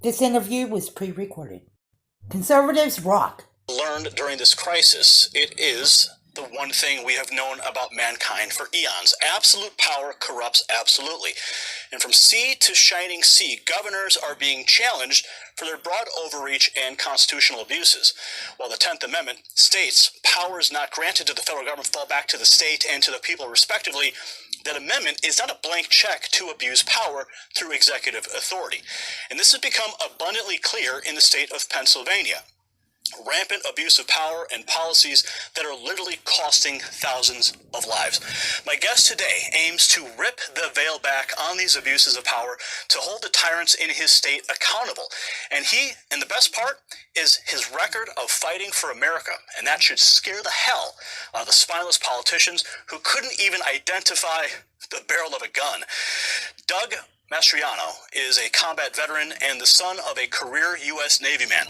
This interview was pre-recorded. Conservatives rock. Learned during this crisis, it is the one thing we have known about mankind for eons. Absolute power corrupts absolutely. And from sea to shining sea, governors are being challenged for their broad overreach and constitutional abuses. While the 10th Amendment states powers not granted to the federal government fall back to the state and to the people respectively, that amendment is not a blank check to abuse power through executive authority. And this has become abundantly clear in the state of Pennsylvania. Rampant abuse of power and policies that are literally costing thousands of lives. My guest today aims to rip the veil back on these abuses of power, to hold the tyrants in his state accountable. And the best part is his record of fighting for America. And that should scare the hell out of the spineless politicians who couldn't even identify the barrel of a gun. Doug Mastrano is a combat veteran and the son of a career U.S. Navy man.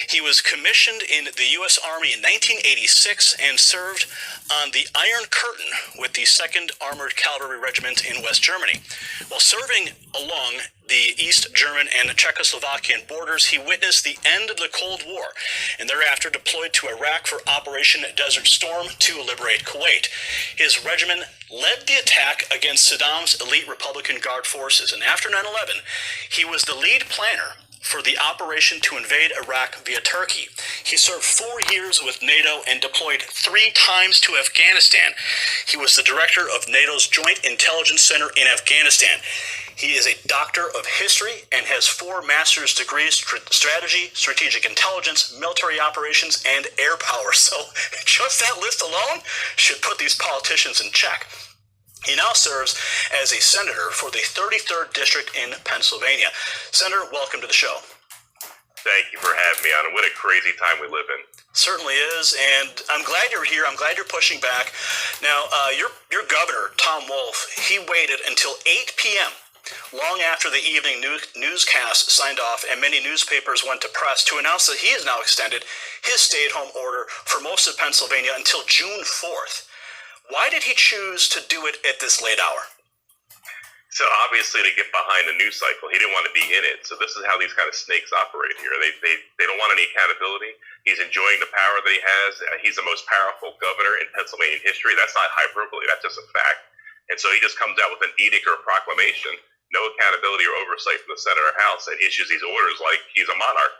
He was commissioned in the U.S. Army in 1986 and served on the Iron Curtain with the 2nd Armored Cavalry Regiment in West Germany. While serving along the East German and Czechoslovakian borders, he witnessed the end of the Cold War and thereafter deployed to Iraq for Operation Desert Storm to liberate Kuwait. His regiment led the attack against Saddam's elite Republican Guard forces, and after 9/11, he was the lead planner for the operation to invade Iraq via Turkey. He served 4 years with NATO and deployed 3 times to Afghanistan. He was the director of NATO's Joint Intelligence Center in Afghanistan. He is a doctor of history and has 4 master's degrees: strategy, strategic intelligence, military operations, and air power. So just that list alone should put these politicians in check. He now serves as a senator for the 33rd District in Pennsylvania. Senator, welcome to the show. Thank you for having me on, and what a crazy time we live in. Certainly is, and I'm glad you're here. I'm glad you're pushing back. Now, your governor, Tom Wolf, he waited until 8 p.m., long after the evening newscast signed off and many newspapers went to press, to announce that he has now extended his stay-at-home order for most of Pennsylvania until June 4th. Why did he choose to do it at this late hour? So obviously to get behind the news cycle, he didn't want to be in it. So this is how these kind of snakes operate here. They don't want any accountability. He's enjoying the power that he has. He's the most powerful governor in Pennsylvania history. That's not hyperbole. That's just a fact. And so he just comes out with an edict or a proclamation, no accountability or oversight from the Senate or House, and issues these orders like he's a monarch.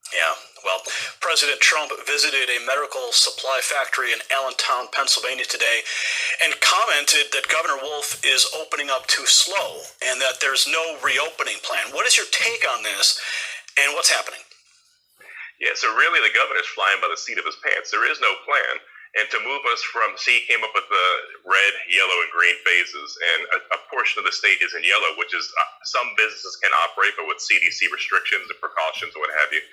Yeah, well, President Trump visited a medical supply factory in Allentown, Pennsylvania today and commented that Governor Wolf is opening up too slow and that there's no reopening plan. What is your take on this and what's happening? Yeah, so really the governor's flying by the seat of his pants. There is no plan. And to move us from, he came up with the red, yellow, and green phases, and a portion of the state is in yellow, which is some businesses can operate, but with CDC restrictions and precautions and what have you.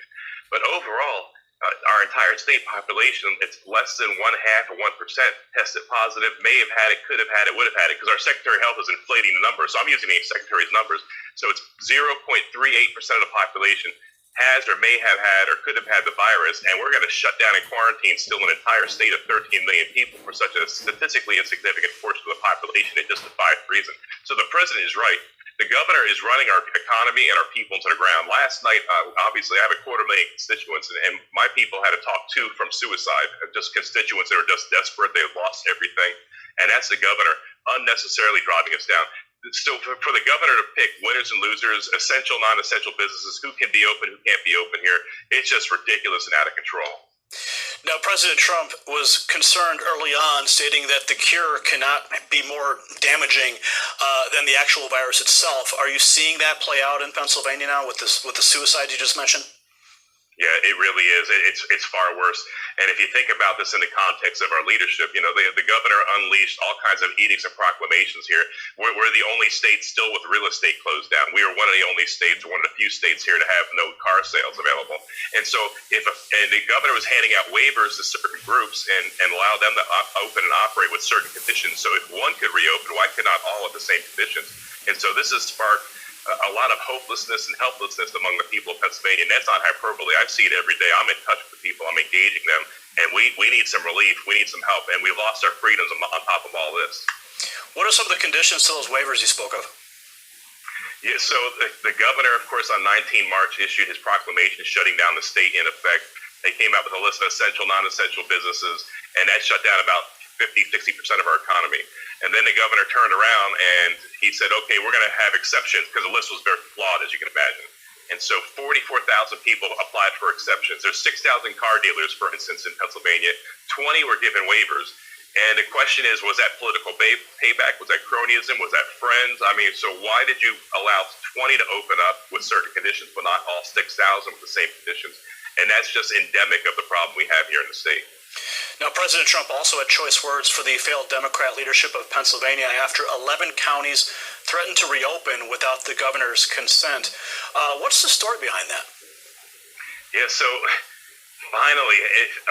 But overall, our entire state population, it's less than 0.5% or 1% tested positive, may have had it, could have had it, would have had it, because our Secretary of Health is inflating the numbers. So I'm using the Secretary's numbers. So it's 0.38% of the population has or may have had or could have had the virus, and we're going to shut down and quarantine still an entire state of 13 million people for such a statistically insignificant portion of the population. It just defies reason. So the president is right. The governor is running our economy and our people into the ground. Last night, obviously, I have 250,000 constituents, and my people had to talk to from suicide, just constituents that are just desperate. They've lost everything, and that's the governor unnecessarily driving us down. So for the governor to pick winners and losers, essential, non-essential businesses, who can be open, who can't be open here, it's just ridiculous and out of control. Now, President Trump was concerned early on, stating that the cure cannot be more damaging than the actual virus itself. Are you seeing that play out in Pennsylvania now with the suicide you just mentioned? Yeah, it really is. It's far worse. And if you think about this in the context of our leadership, the governor unleashed all kinds of edicts and proclamations here. We're the only state still with real estate closed down. We are one of the only states, or one of the few states here to have no car sales available. And so and the governor was handing out waivers to certain groups and allow them to open and operate with certain conditions. So if one could reopen, why could not all at the same conditions? And so this has sparked a lot of hopelessness and helplessness among the people of Pennsylvania, and that's not hyperbole. I see it every day. I'm in touch with the people. I'm engaging them, and we need some relief. We need some help, and we've lost our freedoms on top of all this. What are some of the conditions to those waivers you spoke of? Yeah, so the governor, of course, on 19 March issued his proclamation shutting down the state in effect. They came out with a list of essential, non-essential businesses, and that shut down about 50-60% of our economy. And then the governor turned around and he said, okay, we're going to have exceptions, because the list was very flawed, as you can imagine. And so 44,000 people applied for exceptions. There's 6,000 car dealers, for instance, in Pennsylvania. 20 were given waivers. And the question is, was that political payback? Was that cronyism? Was that friends? I mean, so why did you allow 20 to open up with certain conditions, but not all 6,000 with the same conditions? And that's just endemic of the problem we have here in the state. Now, President Trump also had choice words for the failed Democrat leadership of Pennsylvania after 11 counties threatened to reopen without the governor's consent. What's the story behind that? Yeah, so finally,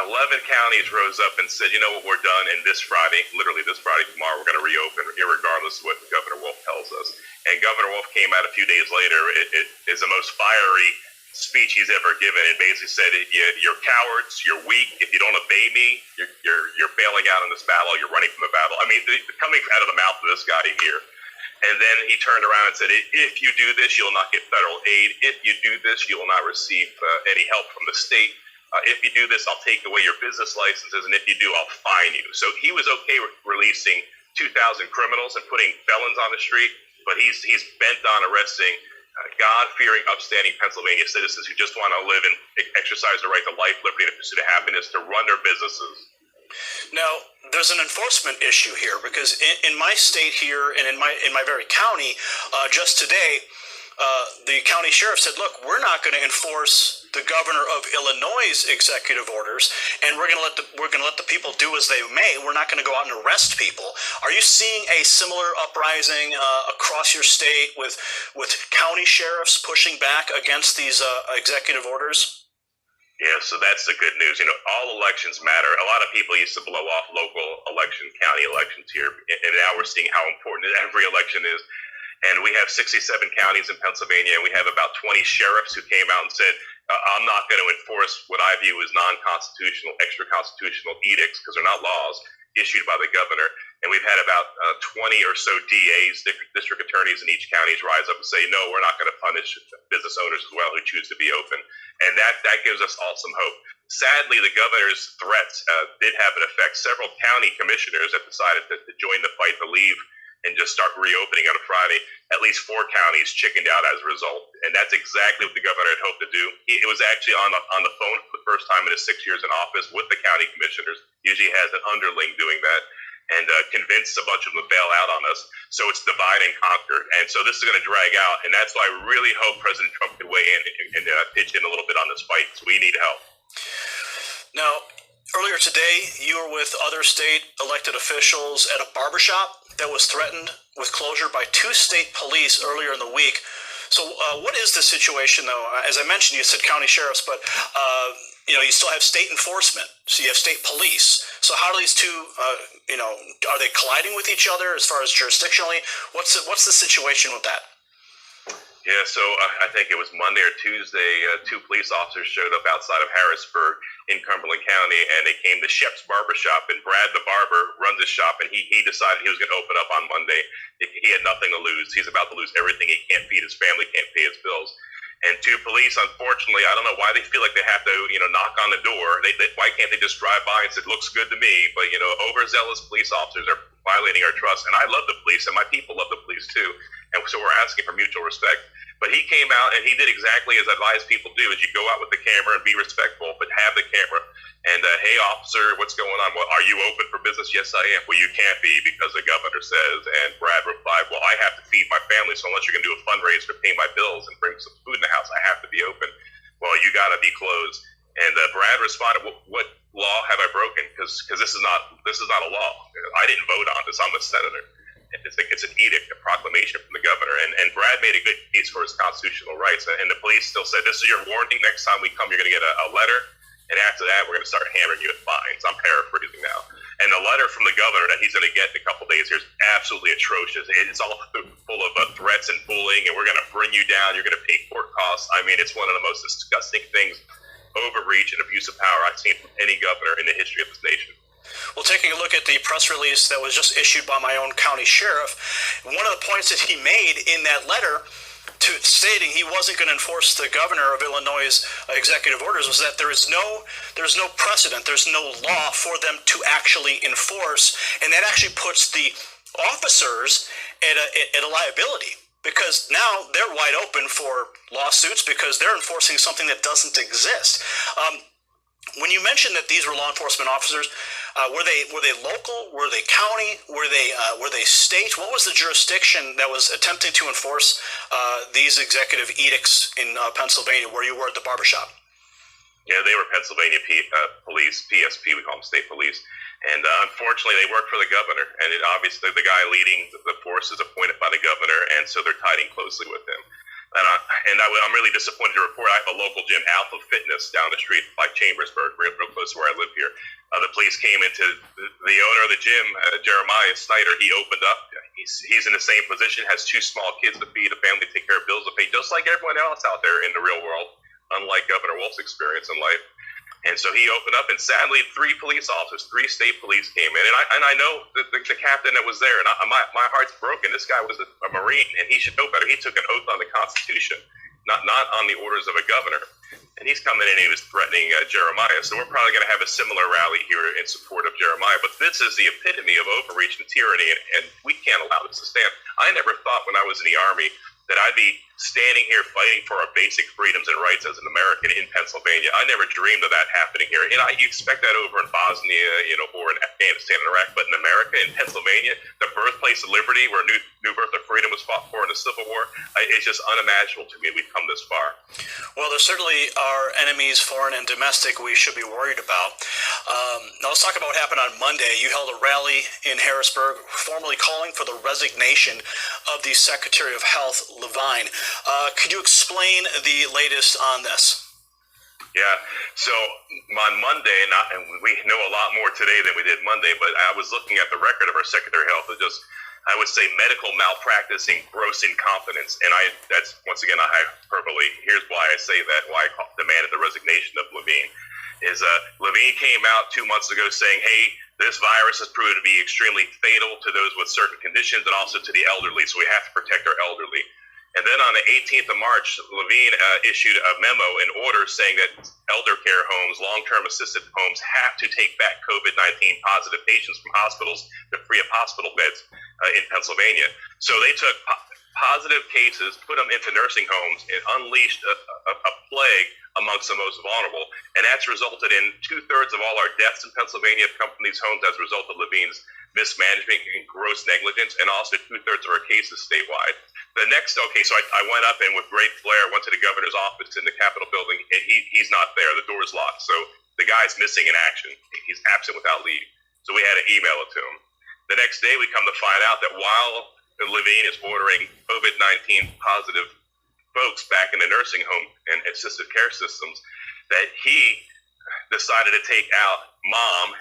11 counties rose up and said, you know what, we're done. And this Friday, literally this Friday, tomorrow, we're going to reopen, irregardless of what Governor Wolf tells us. And Governor Wolf came out a few days later. It is the most fiery speech he's ever given, and basically said, you're cowards, you're weak. If you don't obey me, you're bailing out in this battle, you're running from the battle. I mean, coming out of the mouth of this guy here. And then he turned around and said, if you do this, you'll not get federal aid. If you do this, you will not receive any help from the state. If you do this, I'll take away your business licenses, and if you do, I'll fine you. So he was okay with releasing 2,000 criminals and putting felons on the street, but he's bent on arresting God-fearing, upstanding Pennsylvania citizens who just want to live and exercise their right to life, liberty, and the pursuit of happiness, to run their businesses. Now, there's an enforcement issue here, because in my state here and in my very county, just today, the county sheriff said, look, we're not going to enforce the governor of Illinois' executive orders, and we're going to let the people do as they may. We're not going to go out and arrest people. Are you seeing a similar uprising across your state with county sheriffs pushing back against these executive orders? Yeah, so that's the good news. You know, all elections matter. A lot of people used to blow off local election, county elections here, and now we're seeing how important every election is. And we have 67 counties in Pennsylvania, and we have about 20 sheriffs who came out and said, I'm not going to enforce what I view as non-constitutional, extra-constitutional edicts, because they're not laws issued by the governor. And we've had about 20 or so DAs, district attorneys in each county, rise up and say, no, we're not going to punish business owners as well who choose to be open. And that gives us all some hope. Sadly, the governor's threats did have an effect. Several county commissioners have decided to join the fight, to leave and just start reopening on a Friday. At least 4 counties chickened out as a result. And that's exactly what the governor had hoped to do. It was actually on the phone for the first time in his 6 years in office with the county commissioners. Usually has an underling doing that, and convinced a bunch of them to bail out on us. So it's divide and conquer. And so this is going to drag out. And that's why I really hope President Trump could weigh in and pitch in a little bit on this fight, because we need help. Now, earlier today, you were with other state elected officials at a barbershop that was threatened with closure by 2 state police earlier in the week. So what is the situation, though? As I mentioned, you said county sheriffs, but you still have state enforcement. So you have state police. So how do these two, are they colliding with each other as far as jurisdictionally? What's the situation with that? Yeah, so I think it was Monday or Tuesday, 2 police officers showed up outside of Harrisburg in Cumberland County, and they came to Shep's Barbershop, and Brad, the barber, runs the shop, and he decided he was going to open up on Monday. He had nothing to lose. He's about to lose everything. He can't feed his family, can't pay his bills. And 2 police, unfortunately, I don't know why they feel like they have to, knock on the door. Why can't they just drive by and say, looks good to me? But, overzealous police officers are violating our trust. And I love the police, and my people love the police too. And so we're asking for mutual respect. But he came out and he did exactly as I advise people do, is you go out with the camera and be respectful, but have the camera. And, hey, officer, what's going on? Well, are you open for business? Yes, I am. Well, you can't be because the governor says. And Brad replied, well, I have to feed my family, so unless you're going to do a fundraiser to pay my bills and bring some food in the house, I have to be open. Well, you got to be closed. And Brad responded, what law have I broken? Because this is not a law. I didn't vote on this. I'm a senator. It's an edict, a proclamation from the governor. And Brad made a good case for his constitutional rights. And the police still said, this is your warning. Next time we come, you're going to get a letter. And after that, we're going to start hammering you with fines. I'm paraphrasing now. And the letter from the governor that he's going to get in a couple days here is absolutely atrocious. It's all full of threats and bullying, and we're going to bring you down. You're going to pay court costs. I mean, it's one of the most disgusting things, overreach and abuse of power I've seen from any governor in the history of this nation. Well, taking a look at the press release that was just issued by my own county sheriff, one of the points that he made in that letter stating he wasn't going to enforce the governor of Illinois' executive orders was that there's no precedent, there's no law for them to actually enforce, and that actually puts the officers at a liability, because now they're wide open for lawsuits because they're enforcing something that doesn't exist. When you mentioned that these were law enforcement officers, were they local? Were they county? Were they state? What was the jurisdiction that was attempting to enforce these executive edicts in Pennsylvania, where you were at the barbershop? Yeah, they were Pennsylvania police, PSP, we call them state police. And unfortunately, they work for the governor. And obviously, the guy leading the force is appointed by the governor, and so they're tied in closely with him. I'm really disappointed to report I have a local gym, Alpha Fitness, down the street by Chambersburg, real close to where I live here. The police came into the owner of the gym, Jeremiah Snyder. He opened up. He's in the same position, has 2 small kids to feed, a family to take care of, bills to pay, just like everyone else out there in the real world, unlike Governor Wolf's experience in life. And so he opened up, and sadly, 3 police officers, 3 state police came in. And I know the captain that was there, and my heart's broken. This guy was a Marine, and he should know better. He took an oath on the Constitution, not on the orders of a governor. And he's coming in and he was threatening Jeremiah. So we're probably going to have a similar rally here in support of Jeremiah. But this is the epitome of overreach and tyranny, and we can't allow this to stand. I never thought when I was in the Army that I'd be standing here fighting for our basic freedoms and rights as an American in Pennsylvania. I never dreamed of that happening here. You expect that over in Bosnia, or in Afghanistan and Iraq, but in America, in Pennsylvania, the birthplace of liberty, where New Birth of Freedom was fought for in the Civil War, it's just unimaginable to me we've come this far. Well, there certainly are enemies, foreign and domestic, we should be worried about. Now let's talk about what happened on Monday. You held a rally in Harrisburg, formally calling for the resignation of the Secretary of Health, Levine. Could you explain the latest on this? Yeah, so on Monday, and we know a lot more today than we did Monday, but I was looking at the record of our Secretary of Health, I would say, medical malpractice and gross incompetence, and that's, once again, a hyperbole. Here's why I say that, why I demanded the resignation of Levine, is Levine came out 2 months ago saying, hey, this virus has proven to be extremely fatal to those with certain conditions and also to the elderly, so we have to protect our elderly. And then on the 18th of March, Levine issued a memo, an order saying that elder care homes, long-term assisted homes, have to take back COVID-19 positive patients from hospitals to free up hospital beds in Pennsylvania. So they took positive cases, put them into nursing homes, and unleashed a plague amongst the most vulnerable. And that's resulted in 2/3 of all our deaths in Pennsylvania have come from these homes as a result of Levine's mismanagement and gross negligence, and also 2/3 of our cases statewide. So I went up and with great flair went to the governor's office in the Capitol building, and he's not there. The door's locked. So the guy's missing in action. He's absent without leave. So we had to email it to him. The next day we come to find out that while Levine is ordering COVID-19 positive folks back in the nursing home and assisted care systems, that he decided to take out mom,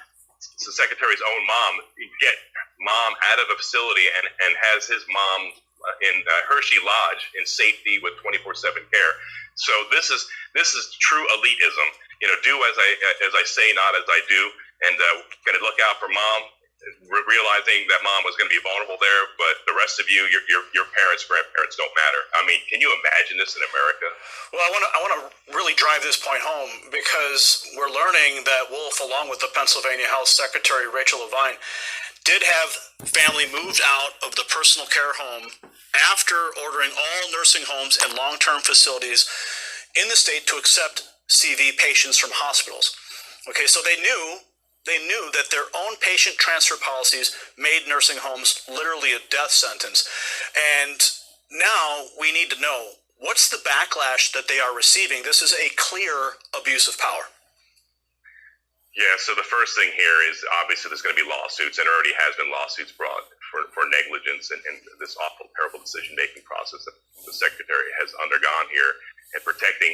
the secretary's own mom, get mom out of a facility and has his mom in Hershey Lodge in safety with 24/7 care. So this is true elitism. Do as I say, not as I do, and going to look out for mom, realizing that mom was going to be vulnerable there, but the rest of you, your parents, grandparents don't matter. I mean, can you imagine this in America? Well, I want to really drive this point home, because we're learning that Wolf, along with the Pennsylvania Health Secretary Rachel Levine, did have family moved out of the personal care home after ordering all nursing homes and long-term facilities in the state to accept CV patients from hospitals. Okay, so they knew that their own patient transfer policies made nursing homes literally a death sentence. And now we need to know, what's the backlash that they are receiving? This is a clear abuse of power. Yeah, so the first thing here is obviously there's going to be lawsuits, and already has been lawsuits brought for negligence and this awful, terrible decision-making process that the secretary has undergone here, and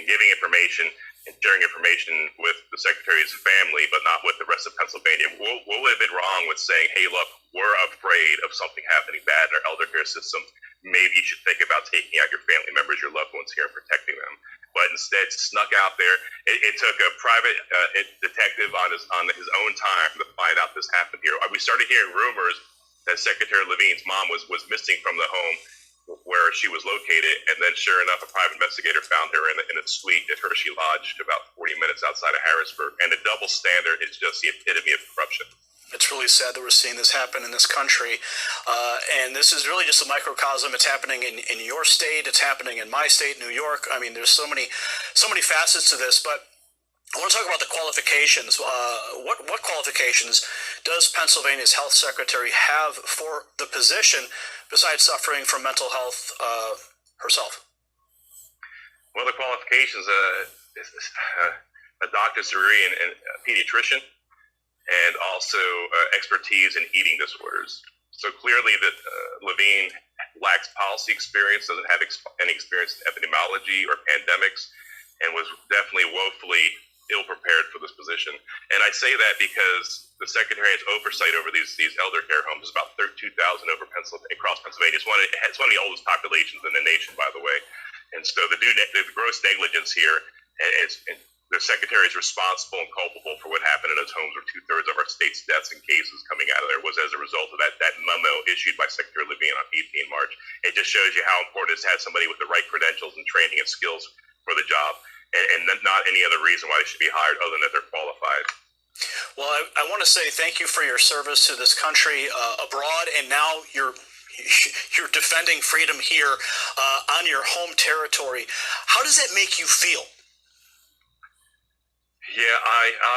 giving information and sharing information with the secretary's family, but not with the rest of Pennsylvania. What would have been wrong with saying, hey, look, we're afraid of something happening bad in our elder care system. Maybe you should think about taking out your family members, your loved ones here, and protecting them. But instead snuck out there. It took a private detective on his own time to find out this happened here. We started hearing rumors that Secretary Levine's mom was missing from the home where she was located, and then sure enough, a private investigator found her in a suite at Hershey Lodge about 40 minutes outside of Harrisburg. And the double standard is just the epitome of corruption. It's really sad that we're seeing this happen in this country. And this is really just a microcosm. It's happening in your state. It's happening in my state, New York. I mean, there's so many facets to this. But I want to talk about the qualifications. What qualifications does Pennsylvania's health secretary have for the position besides suffering from mental health herself? Well, the qualifications, a doctor's degree in pediatrician, and also expertise in eating disorders. So clearly that Levine lacks policy experience, doesn't have any experience in epidemiology or pandemics, and was definitely woefully ill-prepared for this position. And I say that because the secretary has oversight over these elder care homes. There's about 2,000 across Pennsylvania. It's one of the oldest populations in the nation, by the way. And so the gross negligence here is the secretary is responsible and culpable for what happened in those homes, where 2/3 of our state's deaths and cases coming out of there was as a result of that memo issued by Secretary Levine on 18 March. It just shows you how important it is to have somebody with the right credentials and training and skills for the job, and not any other reason why they should be hired other than that they're qualified. Well, I want to say thank you for your service to this country abroad, and now you're defending freedom here on your home territory. How does that make you feel? Yeah,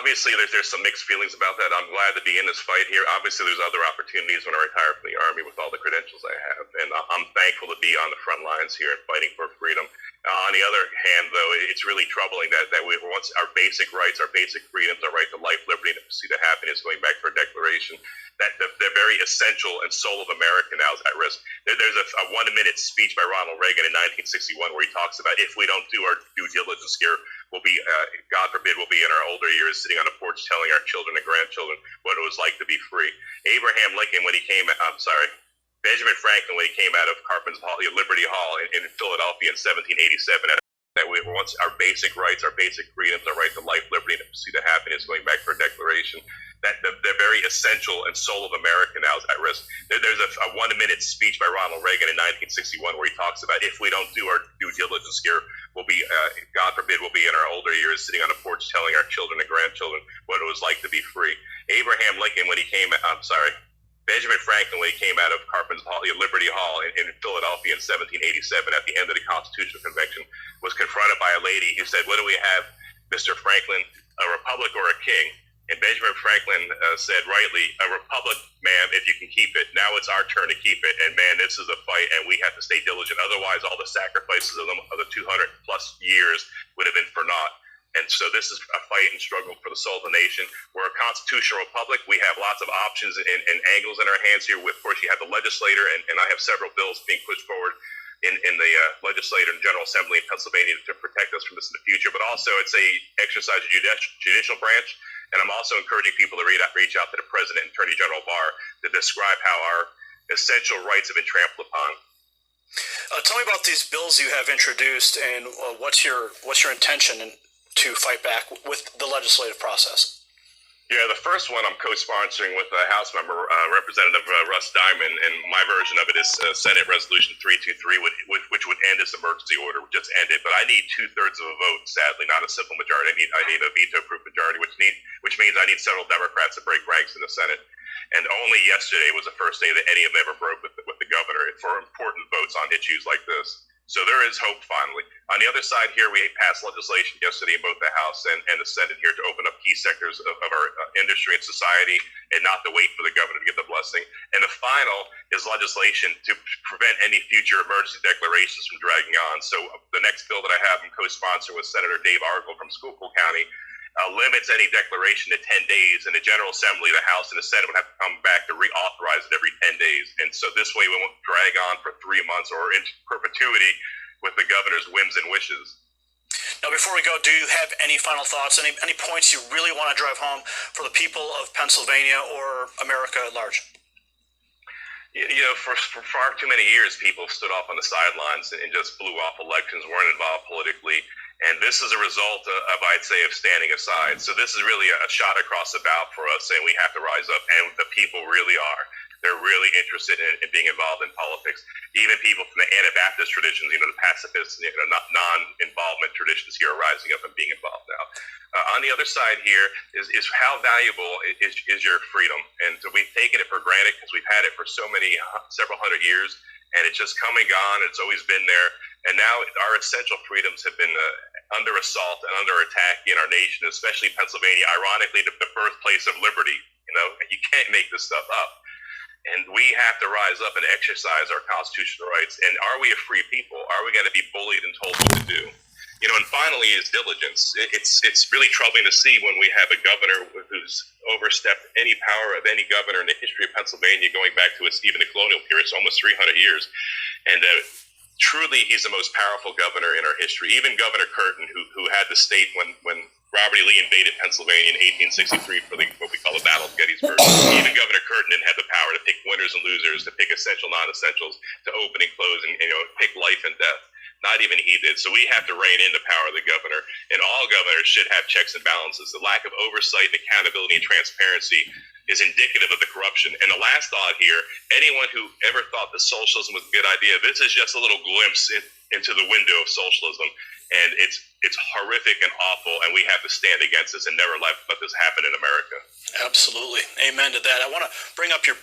obviously there's some mixed feelings about that. I'm glad to be in this fight here. Obviously, there's other opportunities when I retire from the Army with all the credentials I have, and I'm thankful to be on the front lines here and fighting for freedom. On the other hand, though, it's really troubling that we once our basic rights, our basic freedoms, our right to life, liberty, and the pursuit of happiness, going back to our Declaration, that the very essential and soul of America now is at risk. There's a 1-minute speech by Ronald Reagan in 1961 where he talks about if we don't do our due diligence here, we'll be, God forbid, we'll be in our older years sitting on a porch telling our children and grandchildren what it was like to be free. Benjamin Franklin, when he came out of Carpenter's Hall, Liberty Hall in Philadelphia in 1787, that we once our basic rights, our basic freedoms, our right to life, liberty, and the pursuit of happiness, going back to our Declaration, that the very essential and soul of America now is at risk. There's a 1-minute speech by Ronald Reagan in 1961 where he talks about if we don't do our due diligence here, we'll be, God forbid, we'll be in our older years sitting on a porch telling our children and grandchildren what it was like to be free. Benjamin Franklin, when he came out of Carpenter's Hall, Liberty Hall in Philadelphia in 1787, at the end of the Constitutional Convention, was confronted by a lady who said, "What do we have, Mr. Franklin, a republic or a king?" And Benjamin Franklin said rightly, "A republic, ma'am, if you can keep it. Now it's our turn to keep it. And man, this is a fight, and we have to stay diligent. Otherwise, all the sacrifices of the 200 plus years would have been for naught." And so this is a fight and struggle for the soul of the nation. We're a constitutional republic. We have lots of options and angles in our hands here. Of course, you have the legislator, and I have several bills being pushed forward in the legislature and General Assembly in Pennsylvania to protect us from this in the future. But also, it's a exercise of judicial branch. And I'm also encouraging people to reach out to the President and Attorney General Barr to describe how our essential rights have been trampled upon. Tell me about these bills you have introduced, and what's your intention to fight back with the legislative process? Yeah, the first one I'm co-sponsoring with House member Representative Russ Diamond, and my version of it is Senate Resolution 323, which would end this emergency order, would just end it. But I need 2/3 of a vote, sadly, not a simple majority. I need a veto-proof majority, which means I need several Democrats to break ranks in the Senate. And only yesterday was the first day that any of them ever broke with the governor for important votes on issues like this. So there is hope, finally. On the other side here, we passed legislation yesterday in both the House and the Senate here to open up key sectors of our industry and society, and not to wait for the governor to get the blessing. And the final is legislation to prevent any future emergency declarations from dragging on. So the next bill that I have in co-sponsor with Senator Dave Argel from Schuylkill County limits any declaration to 10 days, and the General Assembly, the House, and the Senate would have to come back to reauthorize it every 10 days. And so this way we won't drag on for 3 months or into perpetuity with the governor's whims and wishes. Now, before we go, do you have any final thoughts, any points you really want to drive home for the people of Pennsylvania or America at large? You know, for far too many years, people stood off on the sidelines and just blew off elections, weren't involved politically. And this is a result of, I'd say, of standing aside. So this is really a shot across the bow for us, saying we have to rise up, and the people really are. They're really interested in being involved in politics. Even people from the Anabaptist traditions, the pacifists, non-involvement traditions here are rising up and being involved now. On the other side here is how valuable is your freedom. And so we've taken it for granted because we've had it for several hundred years, and it's just come and gone. It's always been there. And now our essential freedoms have been under assault and under attack in our nation, especially Pennsylvania, ironically, the birthplace of liberty. You can't make this stuff up. And we have to rise up and exercise our constitutional rights. And are we a free people? Are we going to be bullied and told what to do? And finally is diligence. It's really troubling to see when we have a governor who's overstepped any power of any governor in the history of Pennsylvania, going back to even the colonial period, so almost 300 years. And truly, he's the most powerful governor in our history. Even Governor Curtin, who had the state when Robert E. Lee invaded Pennsylvania in 1863 for what we call the Battle of Gettysburg. Even Governor Curtin didn't have the power to pick winners and losers, to pick essential, non-essentials, to open and close, and pick life and death. Not even he did. So we have to rein in the power of the governor, and all governors should have checks and balances. The lack of oversight, accountability, and transparency is indicative of the corruption. And the last thought here, anyone who ever thought that socialism was a good idea, this is just a little glimpse into the window of socialism. And it's horrific and awful, and we have to stand against this and never let this happen in America. Absolutely. Amen to that. I want to bring up your